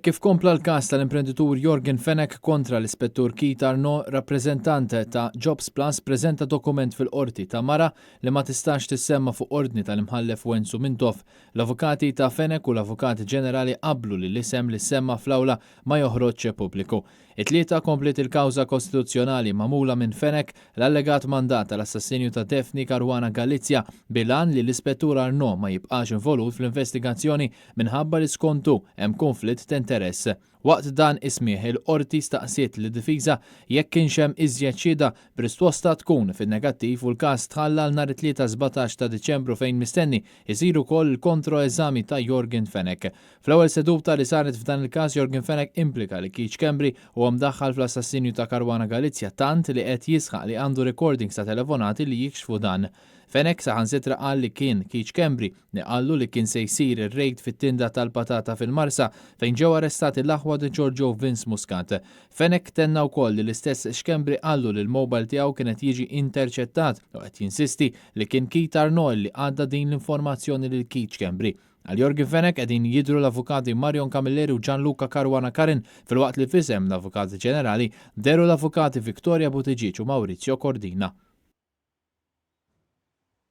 Kif kompla l-każ tal-imprenditur Jorgen Fenek kontra l-ispettur Keith Arnaud, rappreżentant ta' Jobs Plus preżenta dokument fil-qorti ta' mara li ma tistax tissemma fuq ordni tal-imħallef Wenzu Mintoff. L-avukati ta' Fenek u l-avukati ġenerali qablu li l-isem li semma fl-awla ma joħroġx pubbliku. It-tlieta komplet il-kawża kostituzzjonali magħmula minn Fenek l-allegat mandat tal-assassinju ta' Defni Caruana Galizia bilan li l-ispettur Arnaud ma jibqax involut fl-investigazzjoni minħabba li skontu hemm konflitt ta' interess. Waqt dan ismieħ il-qorti staqsiet li difiża jekk kienx hemm iżjed xhieda b'risposta tkun fin-negattiv u l-każ tħalla nhar 3-17 ta' Diċembru fejn mistenni jsiru wkoll il-kontroeżami ta' Jorgen Fenek. Fl-ewwel seduta li saret f'dan il-każ Jorgen Fenek implika li Keith Schembri huwa mdaħħal fl-assassinju ta' Caruana Galizia tant li qed jisħaq li għandu recordings ta' telefonati li jikxfu dan. Fenek saħansitra qal li kien Keith Schembri li qallu li kien se jsir ir-rejd fit-tinda tal-patata fil-Marsa fejn ġew arrestati l-aħwa di Giorgio Vince Muscat. Fenek tenna wkoll li l-istess Schembri qallu li l-mobile tiegħu kienet jiġi interċettat u qed jinsisti li kien Keith Arnaud li għadda din l-informazzjoni lil Keith Schembri. Għal Jorgen Fenek qegħdin jidhru l-avukati Marion Camilleri u Gianluca Caruana Karin filwaqt li fisem l-avukati ġenerali deru l-avukati Victoria Buttigieg u Maurizio Cordina.